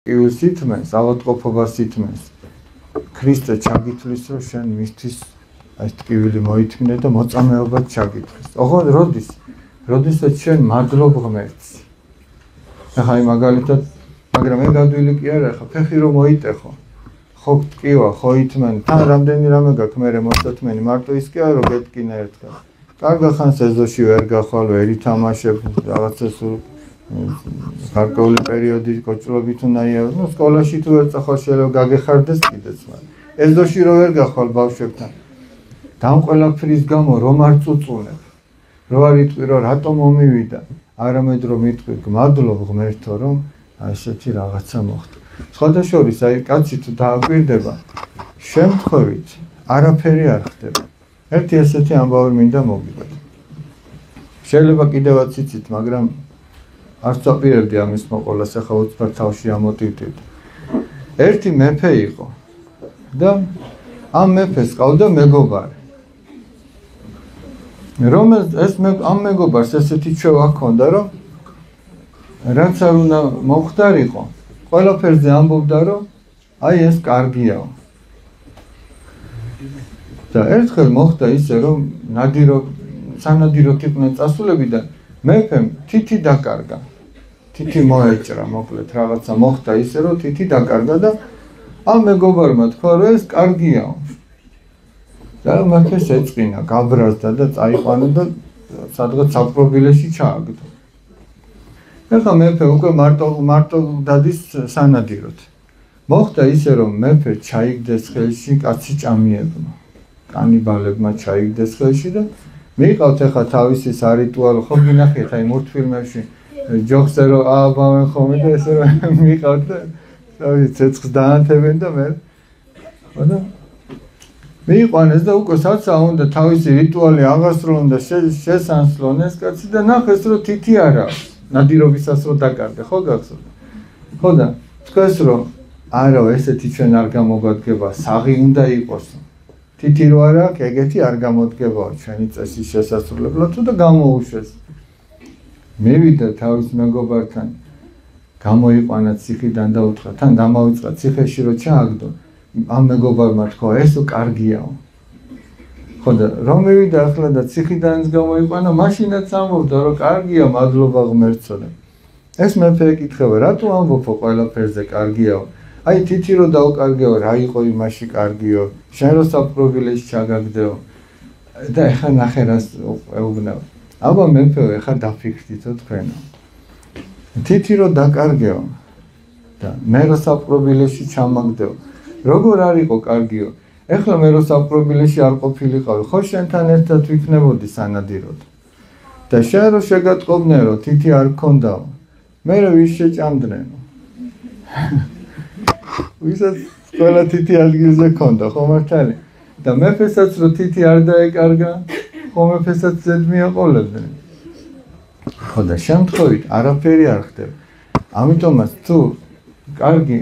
Ius itmens, ავადმყოფობას იტმენს. ქრისტე ჩაგითვლის, რომ შენ მისთვის ეს ტკივილი მოითმინე და მოწამეობად ჩაგითვლის. ოღონდ როდესაც შენ მადლობ ღმერთს. ახლა მაგალითად, მაგრამ მე გადვილი კი არა, ხა ფეხი რომ მოიტეხო. ხო ტკივა, ხო ითმენ, თან რამდენი რამე გაქვს მე მოსათმენი, მარტო ის კი არა რომ გეტკინა ერთხელ. კარგა ხანს ეზოში ვერ გახვალ, ვერ ითამაშებ, რაღაცა სულ გარკვეული პერიოდი კოჭლობით უნდა იარო, ნუ სკოლაში თუ ვერ წახვალ შეიძლება გაგეხარდეს კიდეც, მაგრამ ეზოში რო ვერ გახვალ ბავშვებთან. და ყველაფრის გამო რომ არ წუწუნებ, რო არ იტყვი რომ რატო მომივიდა, არამედ რომ იტყვი გმადლობ ღმერთო რომ ესეთი რაღაცა მოხდა. სხვადასხვა აი კაცი თუ დააკვირდება, შემთხვევით არაფერი არ ხდება. ერთი ესეთი ამბავი მინდა მოგიყვეთ. შეიძლება კიდევაც იცით, მაგრამ არ წაპირებდი ამის მოყოლას, ახლა უცბად თავში ამოტივდით. ერთი მეფე იყო და ამ მეფეს ყავდა მეგობარი. რომელსაც ამ მეგობარს ესეთი ჩვევა ჰქონდა, რომ რაც არ უნდა მომხდარიყო, ყველაფერზე ამბობდა, რომ აი ეს კარგიაო. და ერთხელ მოხდა ისე, რომ სანადიროდ იყვნენ წასულებიდან, მეფემ თითი დაკარგა. თითი მოეჭრა, მოკლედ რაღაცა მოხდა ისე, რომ თითი დაკარგა და ამ მეგობარმა თქვა, რომ ეს კარგიაო. და მეფეს ეწყინა, გაბრაზდა და წაიყვანა და სადღაც საპყრობილეში ჩააგდო. ეხლა მეფე უკვე მარტო დადის სანადიროდ. მოხდა ისე, რომ მეფე ჩაიგდეს ხელში კაცი ჭამიებმა. კანიბალებმა ჩაიგდეს ხელში და მიიყავთ ეხლა თავისი სარიტუალო, ხო გინახეთ აი მულტფილმებში ჯოხზე რომ ააბავენ ხოლმე და ესე რომ მიიყავთ და თავი ცეცხლს დაანთებენ და მე ხოდა მიიყვანეს და უკვე საცა უნდა თავისი რიტუალი აღასრულონ და შესანსლონ ეს კაცი და ნახეს რომ თითი არ აქვს ნადირობისას რომ დაკარგა ხო გახსოვთ ხო და თქვენს რომ არა ესეთი ჩვენ არ გამოგვადგება საღი უნდა იყოს თითი რო არა აქვს ეგეთი არ გამოდგებაო ჩვენი წესის შესასრულებლად თუ და გამოუშვეს მივიდა თავის მეგობართან გამოიყვანა ციხიდან და უთხრა თან დამავიწყა ციხეში რომ ჩააგდო ამ მეგობარმა თქვა ესო კარგიაო ხო და რომ მივიდა ახლა და ციხიდანაც გამოიყვანა მაშინაც ამბობდა რომ კარგია მადლობა ღმერთსო და ეს მეფე ეკითხება რატო ამბობო ყველაფერზე კარგიაო აი თითი რომ დაუკარგეო რა იყო იმაში კარგიო შენ რო საპყრობილეში ჩაგაგდეო და ეხლა ნახე რას ეუბნება აბა მეფეო ეხლა დაფიქრდითო თქვენო თითი რომ დაკარგეო და მე რო საპყრობილეში ჩამაგდეო როგორ არ იყო კარგიო ეხლა მე რო საპყრობილეში არ ყოფილიყავი ხო შენთან ერთად ვიქნებოდი სანადიროდ და შენ რო შეგატყობნერო თითი არ გქონდაო მე რო ვის შეჭამდნენო ვისაც ყველა თითი ადგილზე ქონდა ხო მართალი და მეფესაც რო თითი არ დაეკარგა ხო მეფესაც ზედ მიაყოლებდნენ ხო და შემთხვევით არაფერი არ ხდება ამიტომაც თუ კარგი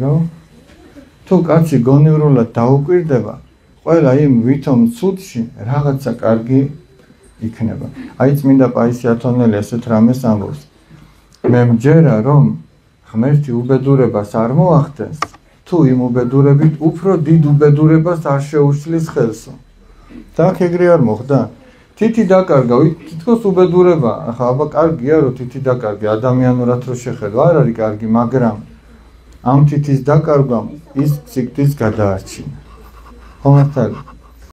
რომ თუ კაცი გონივრულად დაუკვირდება ყველა იმ ვითომ ცუდში რაღაცა კარგი იქნება აი წმინდა პაისი ათონელი ესეთ რამეს ამბობს მე მჯერა რომ ღმერთი უბედურებას არ მოახდენს თუ იმ უბედურებით უფრო დიდ უბედურებას არ შეუშლის ხელსო და აქ ეგრე არ მოხდა თითი დაკარგა თითქოს უბედურება ახლა აბა კარგია რომ თითი დაკარგე ადამიანურად რო შეხედო არ არის კარგი მაგრამ ამ თითის დაკარგვამ ის სიკვდილს გადაარჩინა ხო მართალი